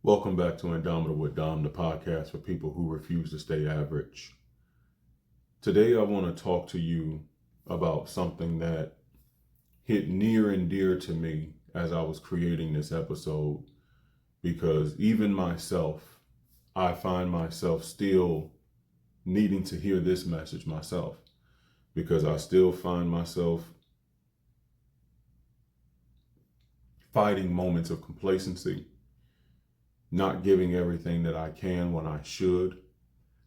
Welcome back to Indomitable with Dom, the podcast for people who refuse to stay average. Today, I want to talk to you about something that hit near and dear to me as I was creating this episode, because even myself, I find myself still needing to hear this message myself, because I still find myself fighting moments of complacency, not giving everything that I can when I should.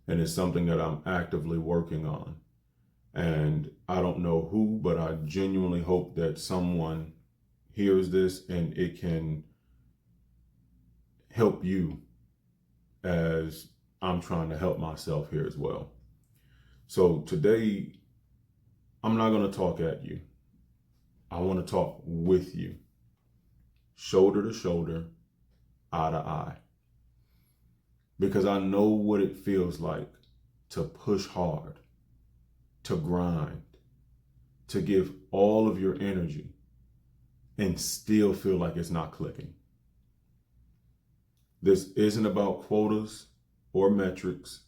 And it's something that I'm actively working on. And I don't know who, but I genuinely hope that someone hears this and it can help you as I'm trying to help myself here as well. So today, I'm not going to talk at you. I want to talk with you, shoulder to shoulder, eye to eye. Because I know what it feels like to push hard, to grind, to give all of your energy and still feel like it's not clicking. This isn't about quotas or metrics.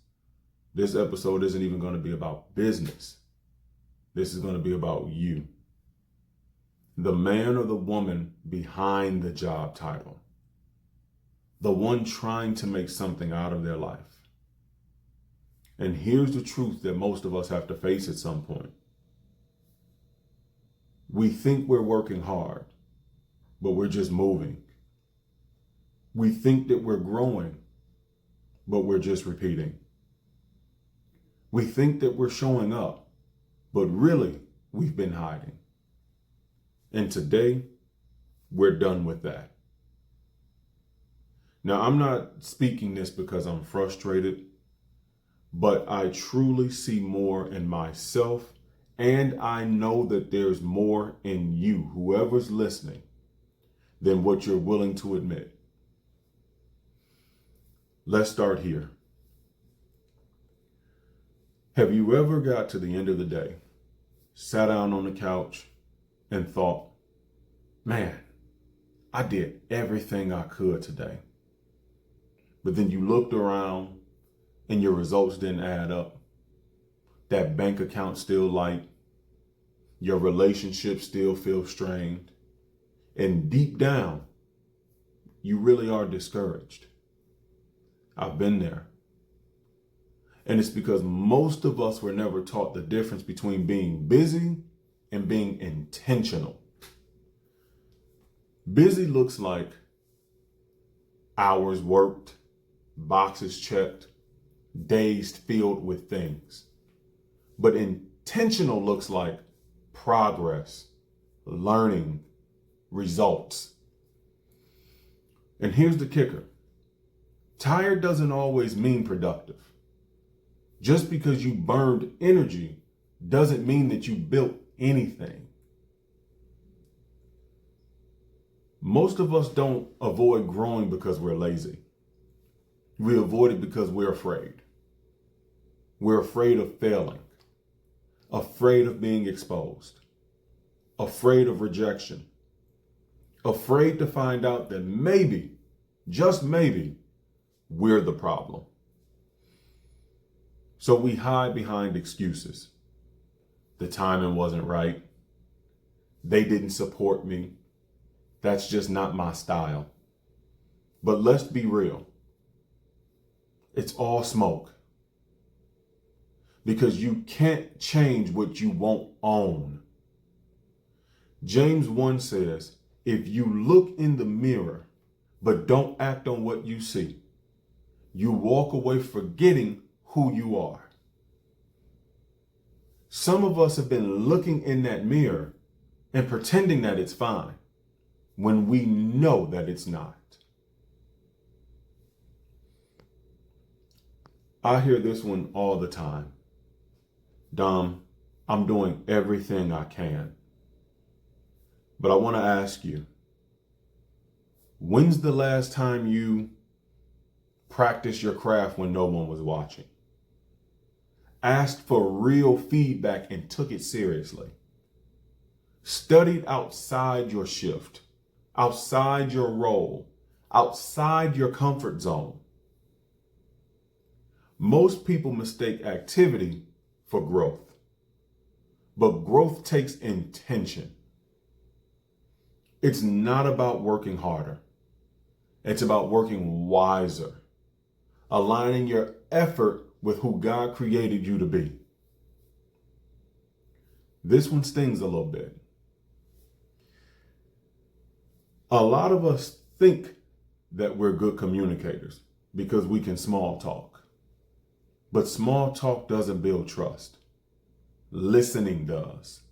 This episode isn't even going to be about business. This is going to be about you, the man or the woman behind the job title, the one trying to make something out of their life. And here's the truth that most of us have to face at some point. We think we're working hard, but we're just moving. We think that we're growing, but we're just repeating. We think that we're showing up, but really we've been hiding. And today, we're done with that. Now, I'm not speaking this because I'm frustrated, but I truly see more in myself, and I know that there's more in you, whoever's listening, than what you're willing to admit. Let's start here. Have you ever got to the end of the day, sat down on the couch, and thought, man, I did everything I could today. But then you looked around and your results didn't add up. That bank account still light. Your relationship still feels strained. And deep down, you really are discouraged. I've been there. And it's because most of us were never taught the difference between being busy and being intentional. Busy looks like hours worked, boxes checked, days filled with things. But intentional looks like progress, learning, results. And here's the kicker. Tired doesn't always mean productive. Just because you burned energy doesn't mean that you built anything. Most of us don't avoid growing because we're lazy. We avoid it because we're afraid. We're afraid of failing, afraid of being exposed, afraid of rejection, afraid to find out that maybe, just maybe, we're the problem. So we hide behind excuses. The timing wasn't right. They didn't support me. That's just not my style. But let's be real. It's all smoke. Because you can't change what you won't own. James 1 says, if you look in the mirror, but don't act on what you see, you walk away forgetting who you are. Some of us have been looking in that mirror and pretending that it's fine when we know that it's not. I hear this one all the time. Dom, I'm doing everything I can. But I want to ask you, when's the last time you practiced your craft when no one was watching? Asked for real feedback and took it seriously. Studied outside your shift, outside your role, outside your comfort zone. Most people mistake activity for growth, but growth takes intention. It's not about working harder. It's about working wiser, aligning your effort with who God created you to be. This one stings a little bit. A lot of us think that we're good communicators because we can small talk. But small talk doesn't build trust. Listening does.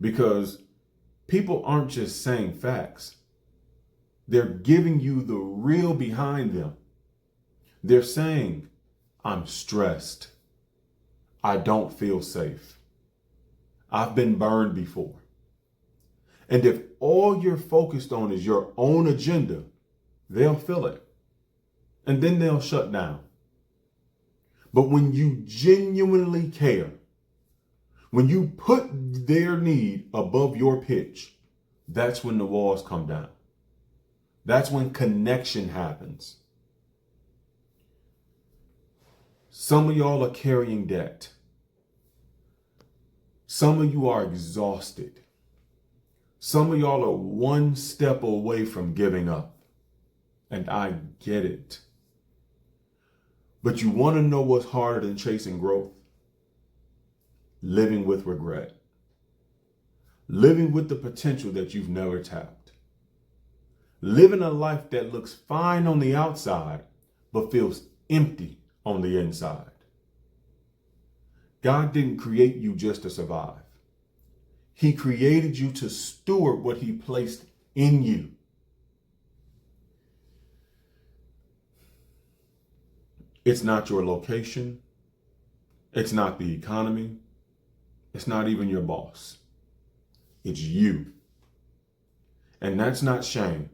Because people aren't just saying facts. They're giving you the real behind them. They're saying, I'm stressed. I don't feel safe. I've been burned before. And if all you're focused on is your own agenda, they'll feel it. And then they'll shut down. But when you genuinely care, when you put their need above your pitch, that's when the walls come down. That's when connection happens. Some of y'all are carrying debt. Some of you are exhausted. Some of y'all are one step away from giving up. And I get it. But you want to know what's harder than chasing growth? Living with regret. Living with the potential that you've never tapped. Living a life that looks fine on the outside, but feels empty on the inside. God didn't create you just to survive. He created you to steward what he placed in you. It's not your location. It's not the economy. It's not even your boss. It's you. And that's not shame.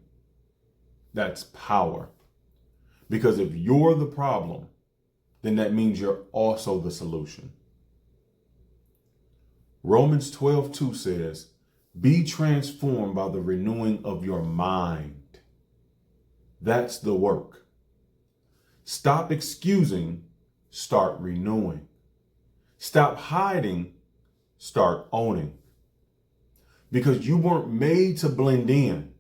That's power. Because if you're the problem, then that means you're also the solution. Romans 12:2 says, be transformed by the renewing of your mind. That's the work. Stop excusing, start renewing. Stop hiding, start owning. Because you weren't made to blend in.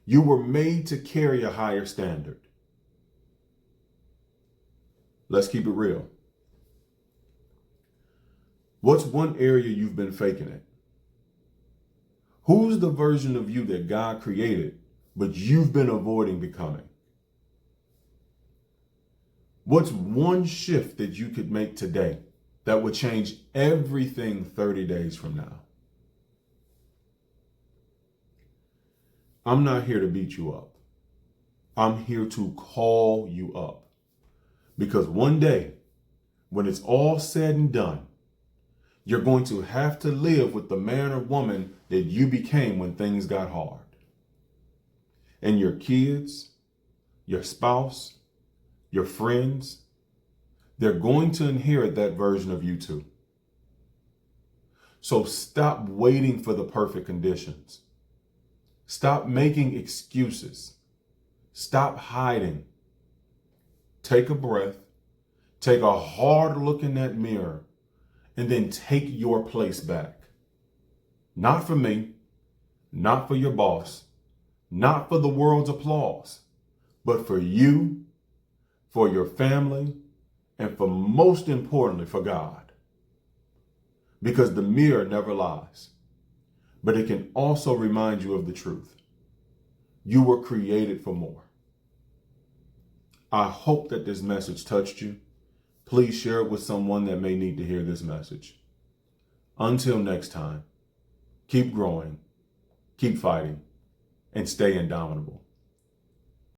You were made to carry a higher standard. Let's keep it real. What's one area you've been faking it? Who's the version of you that God created, but you've been avoiding becoming? What's one shift that you could make today that would change everything 30 days from now? I'm not here to beat you up. I'm here to call you up. Because one day, when it's all said and done, you're going to have to live with the man or woman that you became when things got hard. And your kids, your spouse, your friends, they're going to inherit that version of you too. So stop waiting for the perfect conditions. Stop making excuses. Stop hiding. Take a breath. Take a hard look in that mirror. And then take your place back. Not for me, not for your boss, not for the world's applause, but for you, for your family, and for most importantly, for God. Because the mirror never lies, but it can also remind you of the truth. You were created for more. I hope that this message touched you. Please share it with someone that may need to hear this message. Until next time, keep growing, keep fighting, and stay indomitable.